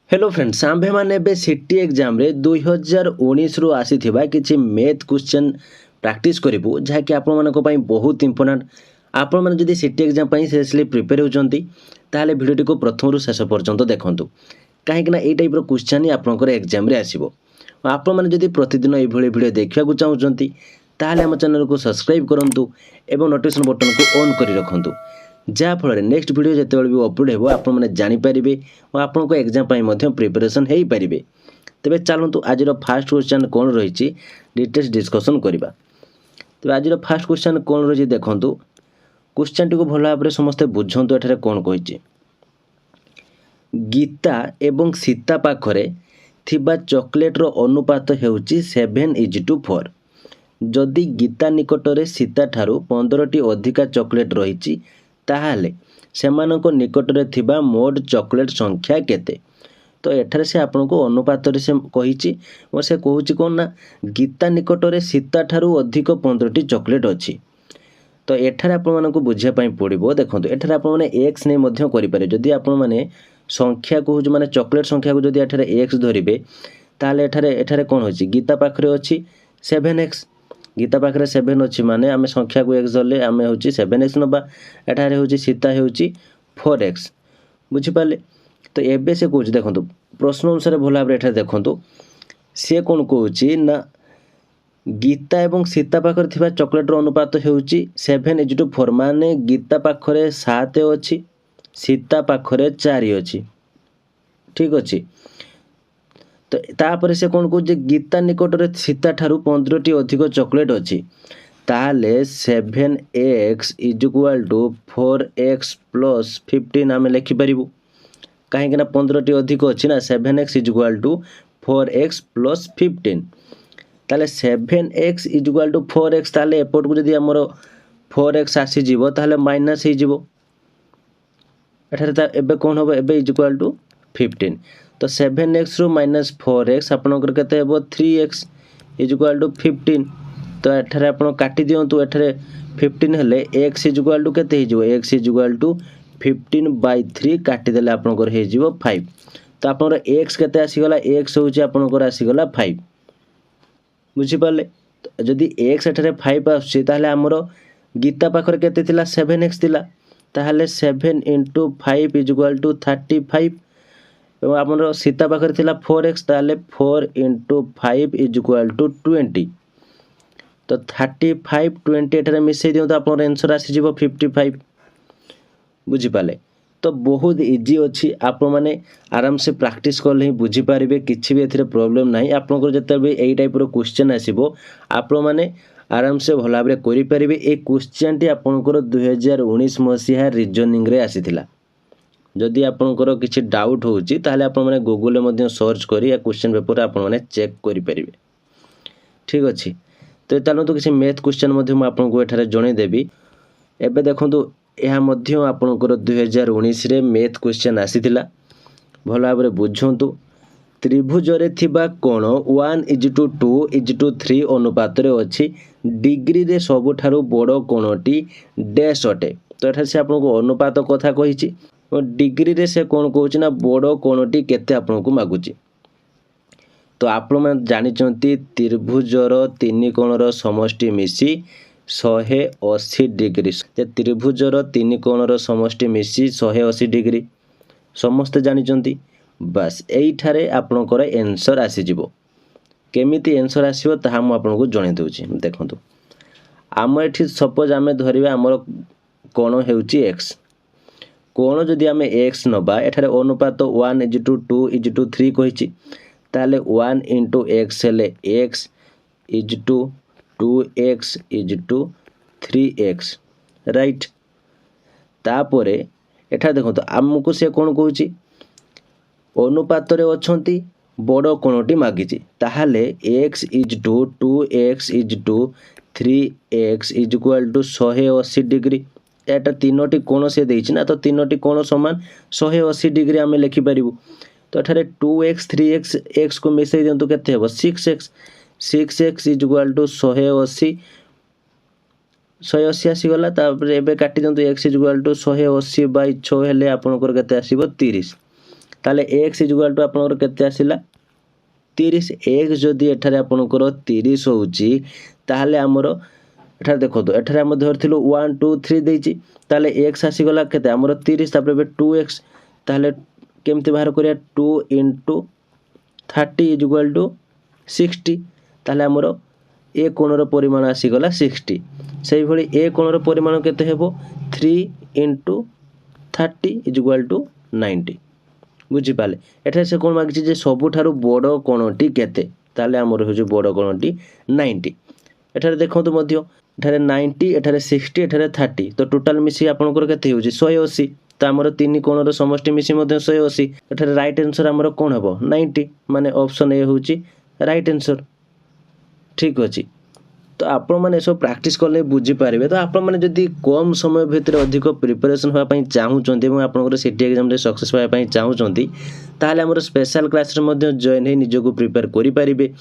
Hello friends आम्भे मैंने city exam रे 2019 रु आसी किसी मैथ क्वेश्चन प्रैक्टिस करूँ जहाँकि आपण बहुत इंपोर्टाट आपण मैंने जब सिटी एग्जाम सीरियसली प्रिपेयर होती ताहले भिडियोटी को प्रथम रु शेष पर्यंत देखूँ कहीं ये टाइप क्वेश्चन ही आपंकर एग्जाम आसो आपण मैंने जब प्रतिदिन ये भिडियो देखा चाहते ताहले आम चैनल को सब्सक्राइब करूँ और नोटिफिकेशन बटन को ऑन कर रखुँ जहाँफल नेक्स्ट वीडियो जितेबाला भी अपलोड हो आपने जानीपारे और आपन को एग्जाम प्रिपरेशन हो पारे। तेज चलतु आज फास्ट क्वेश्चन कौन रही डिटेल्स डिस्कसन करवा। तेज आज फास्ट क्वेश्चन कौन रही देखूँ क्वेश्चन टी को भल भाव समस्ते बुझंतु एठारे कौन कही गीता एवं सीता पाखरे थिबा चॉकलेटर अनुपात हेउची 7:4। जदि गीता निकटरे सीता ठारू 15टी अधिका चॉकलेट रही ताहले सेमानक निकटरे थिबा मोड चॉकलेट संख्या केते। तो एठारे से आपन को अनुपात रे से कहिछि और से कहूछि कोन ना गीता निकटरे सीता ठारू अधिक 15टी चॉकलेट अछि। तो एठारे आपन मानको को बुझिया पई पड़िबो। देखंतु एठारे आपन माने x नै मध्य करि पारे। जदि आपन माने संख्या कहूछ माने चॉकलेट संख्या को जदि एठारे x धरिबे ताहले एठारे कोन होछि गीता पाखरे अछि 7x। गीता पाखरे 7 अच्छी माने आम संख्या को x धरले आम हूँ 7x नवा एठारे हूँ सीता हूँ 4x बुझीपारे। तो एबे से कौच देखो प्रश्न अनुसार भल भाव एठारे देखो सी कौन कौच ना गीता एवं सीता पाखरे थिबा चॉकलेटर अनुपात हूँ 7:4 माने गीता पाखरे 7 अच्छी सीता पाखरे 4 अच्छी ठीक अच्छी। तो तापर से कौन कहे गीता निकटरे सीता ठारू 15टी अधिक चॉकलेट अच्छी ताहले 7x = 4x + 15 आम लिखिपर कहीं 15टी अधिक अच्छी ना 7x = 4x + 15 ताले 7x = 4x ताले एपट को जदि आमर 4x आसीज ताहले माइनस हो एबे कौन हम एबे = 15। तो 7x रु -4x आपनकर केते हेबो 3x = 15। तो एठारे आपण काटी दियंतु एठारे 15 हेले x = केते हे जिवो x = 15/3 काटी देले आपनकर हे जिवो 5। तो आपनकर x केते आसी गला x होची आपनकर आसी गला 5 बुझी पाले। तो जदि x एठारे 5 आसी ताहले हमरो गीता पाखर केते थिला 7x थिला ताहले 7 × 5 = 35 और आपन सीता पाखर थिला 4x ताले 4 × 5 = 20। तो 35 20 एठारे मिसई दियो तो आपन आंसर आसी जिवो 55 बुझी पाले। तो बहुत इजी अच्छी आप माने आराम से प्रैक्टिस कले ही बुझी पारे किसी भी एथिरे प्रॉब्लम नहीं। आपनकर जते भी एई टाइप रो क्वेश्चन आसीबो आप माने आराम से भल भाव करि पारिबे। ए क्वेश्चन टी आपनकर 2019 मसिहा रीजनिंग रे आसीथिला। जदि आपनकर किसी डाउट होउची ताहले आपण माने गूगल में मध्य सर्च करी या क्वेश्चन पेपर आपण माने चेक करि परिबे ठीक अछि। तो चलतो किसी मैथ क्वेश्चन मध्य म आपन को एठारे जणे देबी। एबे देखंतु एहा मध्य आपनकर 2019 रे मैथ क्वेश्चन आसीथिला भल भाव बुझंतु। त्रिभुज रे थिबा कोण 1:2:3 अनुपात रे अछि डिग्री रे सबुठारु बड़ कोणटी डैश अटे। तो एठारे से आपन को अनुपात कथा कहिछि और डिग्री रे से कौन कहूँ ना बड़ कोणटी केते आपन को मागुची। तो आपण मैंने जानी त्रिभुजर 3 कोणर समष्टि मिसी 180 डिग्री। त्रिभुजर 3 कोणर समष्टि मिसी 180 डिग्री समस्ते जानी बस यहीठारे आपणकर आंसर आसीजिवो। केमिति आंसर आसीबो ताहा मु आपन को जणे देउची। देखंतु आम एठी सपोज आमे धरिबा हमर कोण हेउची x कोण जदि आमे x नबा एठारे अनुपात 1:2:3 कहिछि ताले 1 × x हेले x = 2x = 3x राइट। तापरे एठा देखंतु हमकु से कोन कहूछि अनुपात रे अछंती बड़ कोणटी मागिछि ताहाले x = 2x = 3x = 180 डिग्री। एटा तीनोटी कोण से देछि ना तो तीनोटी कोण समान 180 डिग्री आमे लिखि परिबु। तो एठारे 2x 3x x को मिसई दियंतु केते हेबो 6x 6x = 180 180 आसी गला। तापर एबे काटी दियंतु x = 180/6 हेले आपनकर केते आसीबो 30 ताले x इक्वल टू आपनकर केते आसिला 30 x जदि एठारे आपनकर 30 होउची ताले हमर एठारे देखो तो एठारे हम धरथिलु 1 2 3 देइची ताले x आसी गला केते हमर 30 तापर 2x ताले केमति बाहर करिया 2 * 30 इक्वल टू 60 ताले हमर ए कोणर परिमाण आसी गला 60 सेही भली ए कोणर परिमाण केते हेबो 3 * 30 इक्वल टू 90 बुझी पाले एठा से कोन मागिछि जे सबुठारु बड़ कोणटी केते ताले हमर होजे बड़ कोणटी 90 एठारे देखंतु मध्य एठारे 90 एठारे 60 एठारे 30 तो टोटल मिसी आपनकर केते होजे 180 तो हमर तीन कोणर समष्टि मिसी मध्य 180 एठारे राइट आंसर हमर कोन हेबो 90 माने ऑप्शन ए होची राइट आंसर ठीक अछि तो आपण मैंने सब प्रैक्टिस कले बुझी पारे तो आपण मैंने जदि कम समय भितर अधिक प्रिपरेशन होगा चाहूँगी और सिटी एग्जाम सक्सेस होगा चाहूँगी ताहले हमर स्पेशल क्लास रे जॉइन है निजको प्रिपेयर करि पारिबे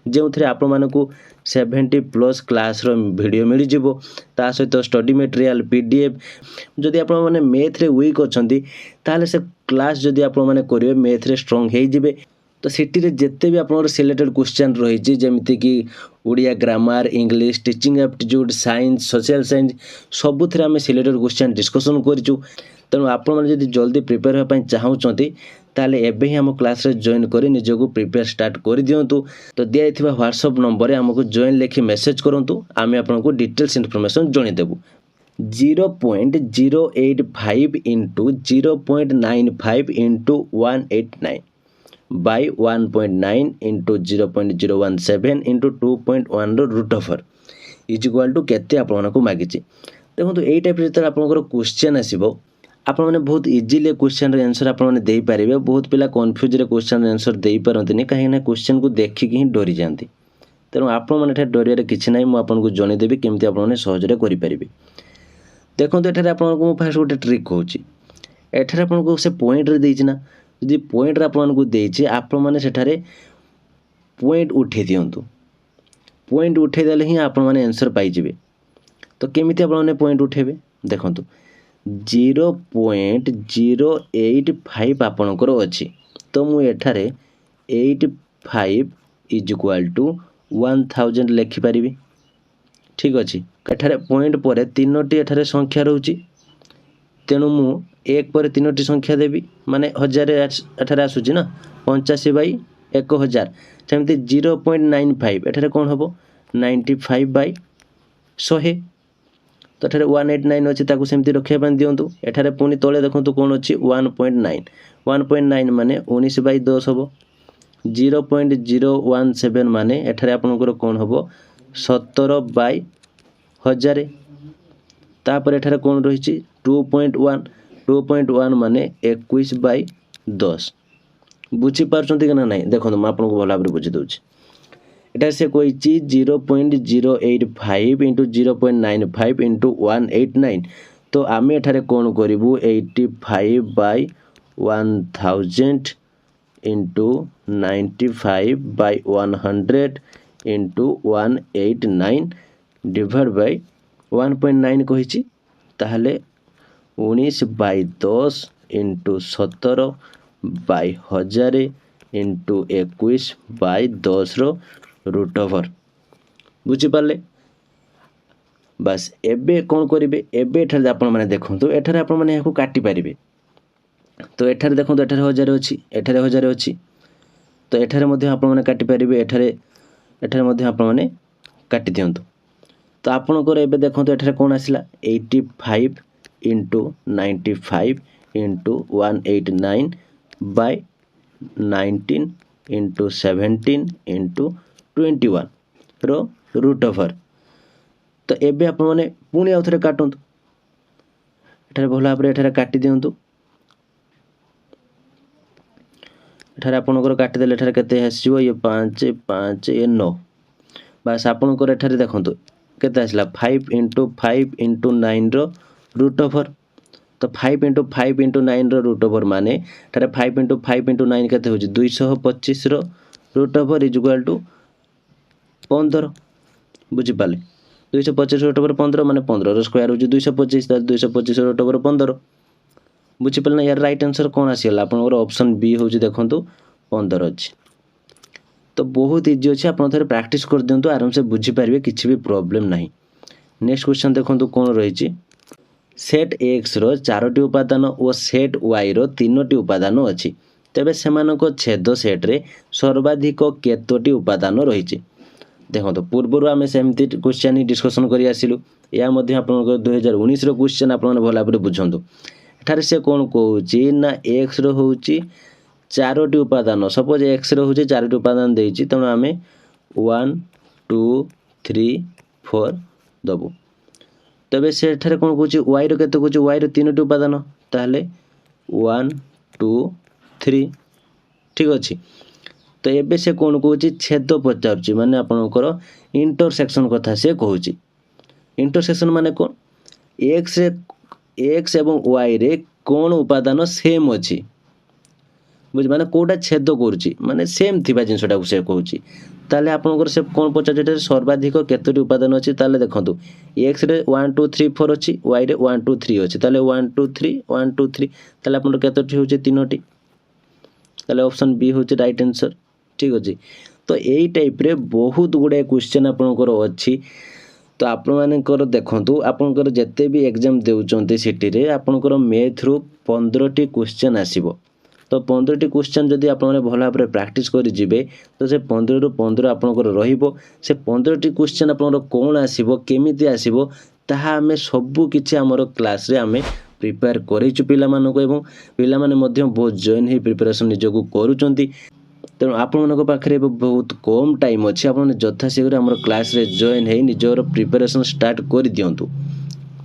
जो थे आपण मानकु 70+ क्लास रो वीडियो मिल जिवो ता सहित स्टडी मटेरियल पीडीएफ जदि आपण माने मैथ रे वीक अछंती ताहले से क्लास जदि आपण माने करिवे मैथ रे स्ट्रांग हे जिवे तो सिटी रे जेते भी आपनर सिलेक्टेड क्वेश्चन रही जमीती कि Odia grammar English teaching aptitude science social science सबुथ आम सिलेक्टेड क्वेश्चन डिस्कसन करूँ तेणु आपने जल्दी प्रिपेयर होगा चाहूँगी ताले एबे ही आम क्लास रे जॉइन करी निजको प्रिपेयर स्टार्ट कर दिंतु तो दिया व्हाट्सएप नंबर आमको जॉइन लिखि मेसेज करूँ आम आपको डिटेल्स इनफॉरमेशन जनईदेबू 0.085 into 0.95 into 189 by 1.9 into 0.017 into 2.1 root over is equal to केते आपको मागिछि देखो यही टाइप जो आपंकर क्वेश्चन आसो आप बहुत इजिली क्वेश्चन आंसर आपने दे पारे बहुत पिला कन्फ्यूज क्वेश्चन आंसर दे पारती कहीं क्वेश्चन को देखिक ही डरी जाती तेणु आपने डर किसी ना मुझे जनईदेवी केमती आपने सहजरे करें देखो ये आपको फास्ट गोटे ट्रिक कौन एठार आपको से पॉइंट देना जदि पॉइंट आपको देछि आप माने सेठारे पॉइंट उठे दिंतु पॉइंट उठेदेले ही आप माने आंसर पाइबे तो केमिति आपने पॉइंट उठेबे देखंतु 0.085 आपणकर अछि तो मु एठारे 85 इज इक्वल टू 1000 लिखि पारिबी ठीक अछि एठारे पॉइंट पर तीनोटी एठारे संख्या रहउची तेणु मु एक पर तीनोटी संख्या देवी माने 1000 एठारे आसुची ना 85/1000 सेमती 0.95 एठारे कोन हबो 95/100 तो एठारे 189 अछि ताकू सेमती रखिया पान दियंतु एठारे पुनी तळे देखंतु कोन अछि 1.9 माने 19/10 हबो 0.017 माने एठारे आपनकर कोन हबो 17/1000 तापर एठारे कोन रहिछि 2.1 माने 21/10 बुझी पारछंती कि ना नहीं देखो मैं आपको भला भाव बुझी दूँ एटा से कोई 0.085 इंटू 0.95 इंटू 189 तो आम एठारे कौन करूँ 85/1000 इंटू 95/100 इंटू 189 डिवाइड बाय 1.9 कही ताहले 19/10 इंटू 17/1000 इंटू 21/10 रूट ओवर बुझीपारे बस एबे कौन करेंगे एबे एठारे आपण माने देखंतु एठारे आपण माने याको काटी पारिबे तो एठारे देखंतु एठारे 1000 अछि एठारे 1000 अछि तो एठारे मध्ये आपण माने काटी पारिबे एठारे मध्ये आपण माने काटी दियंतु तो आपणकर एबे देखंतु एठारे कोन आसिला 85 into 95 into 189 by 19 into 17 into 21 रो रूट ओवर तो एबे आपण माने पुणी आउ थरे काटंतु एठारे भला भाबरे एठारे काटी दियंतु एठारे आपणकर काटी देले एठारे केते आसीबो ये 5 5 ये 9 बस आपणकर एठारे देखंतु केते आसिला 5 इंटू 5 इंटू 9 रो रूट ओवर तो 5 इंटू 5 इंटू 9 रो रूट ओवर माने एठारे 5 इंटू 5 इंटू 9 केते होची 225 रो root over is equal to 15 बुझी पाले 225 रूट ओवर 15 माने 15 रो स्क्वायर होची 225 225 रूट ओवर 15 बुझीपारे ना यार राइट आंसर कौन आसीगला आपंकर ऑप्शन बी हूँ देखो 15 अच्छी तो बहुत इजी अच्छे आप थे प्राक्ट कर दिंतु आराम से बुझीपारे किसी भी प्रोब्लेम ना। नेक्स्ट क्वेश्चन देखो कौन रही सेट एक्स रो 4टी उपादान और सेट वाई रो 3टी उपादान अच्छी तेबे सेमानक छेद सेट रे सर्वाधिक केतोटी उपादान रही देखो तो पूर्वर आम सेमती क्वेश्चन ही डिस्कसन कर आसिलु या आप 2019 क्वेश्चन आप भल भाव बुझुँ एठार से कौन कौच ना एक्स रो हूँ 4टी उपादान सपोज एक्स रो हूँ 4टी उपादान देती तेणु आम 1 2 3 4 दबू तेबे से कौन कौच वाई रो केते कौच वाई रो 3टी उपादान ताहले 1 2 3 ठीक अच्छे तो एबे से कौन कौच छेद पचार माने आपणकर इंटरसेक्शन कथा से कहूँ इंटरसेक्शन माने कौन एक्स एवं वाई रे कौन उपादान सेम अच्छी बुझ माने कोटा छेद करुच्ची माने सेम थिबा जिनसटा को से कहूँ ताले आपनकर से कौन पचार सर्वाधिक केतोटी उपादान अच्छी ताले देखंतु एक्स रे 1 2 3 4 अच्छी वाई रे 1 2 3 अच्छी ताले 1 2 3 1 2 3 ताले आपनकर केतोटी होचे 3टी ताले ऑप्शन बी होचे राइट आंसर ठीक अच्छे तो यही टाइप रे बहुत गुड़ाए क्वेश्चन आपनकर अच्छी तो आपण मानकर देखंतु आपनकर जते भी एग्जाम देउचंती सिटी रे आपनकर मैथ रु 15टी क्वेश्चन आसीबो तो 15टी क्वेश्चन जदि आप भल भाव प्राक्ट करेंगे तो से 15 रु 15 आपंकर रहिबो से 15टी क्वेश्चन आपंकर कौन आसीबो केमिति आसीबो ताहा आमे सबु किछि हमर क्लास रे आमे प्रिपेयर करेचु पिला मानको एवं पिला माने मध्य बहुत जॉइन ही प्रिपरेशन निजको करूचंती तेणु आपन पाखे बहुत कम टाइम अच्छी आप यथाशीघ्र आम क्लास रे जॉइन है निजर प्रिपरेशन स्टार्ट कर दिंतु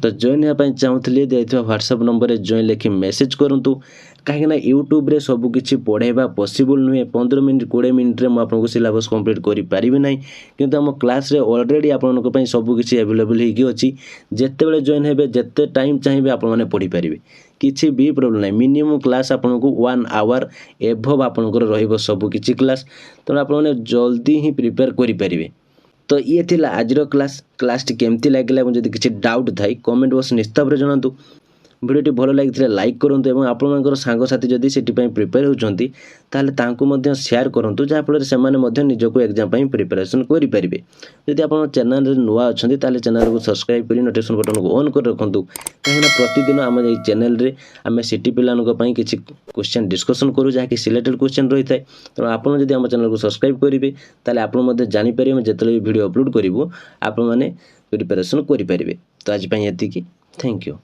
तो जॉइन होगापी चाहूली दिया व्हाट्सएप नंबर रे जॉइन लिखि मेसेज करूँ कहीं यूट्यूब रे सब किछि पढ़ेबा पॉसिबल नुहे 15 मिनट 20 मिनट रे आपको सिलेबस कंप्लीट करि पारिबे नै किंतु हम क्लास रे ऑलरेडी आपनको पई सब किछि अवेलेबल हेकि अछि जेते बेले जॉइन हेबे जेते टाइम चाहिए आप माने पढ़ी पारिबे किछि भी प्रॉब्लम नै मिनिमम क्लास आपनको 1 आवर एभव आपनकर रहइबो सब किछि क्लास तो आप माने जल्दी ही प्रिपेयर करि पारिबे। तो ये थिला आजर क्लास केमती लगिला जदि किछि डाउट थाई कमेंट बॉक्स निश्चित भाव जणातु भिडियोटी भल लगी लाइक करूँ और आपंकर सांगसाथी जदि से प्रिपेयर होती सेयार करूँ जहाँफल से निजक एग्जाम प्रिपेरेसन करेंगे जदि आप चैनल नुआ अच्छा चैनल को सब्सक्राइब कर नोटिफिकेशन बटन को ऑन कर रखुँ कहीं प्रतिदिन आम चैनल रे आम सिटी पिलानी किसी क्वेश्चन डिस्कसन करूँ जहाँकि सिलेक्टेड क्वेश्चन रही है तेणु आपड़ जब आम चैनल को सब्सक्राइब करेंगे ताले आप जानीपर जिते भी वीडियो अपलोड करूँ आप प्रिपेरेसन करेंगे। तो आज ये थैंक यू।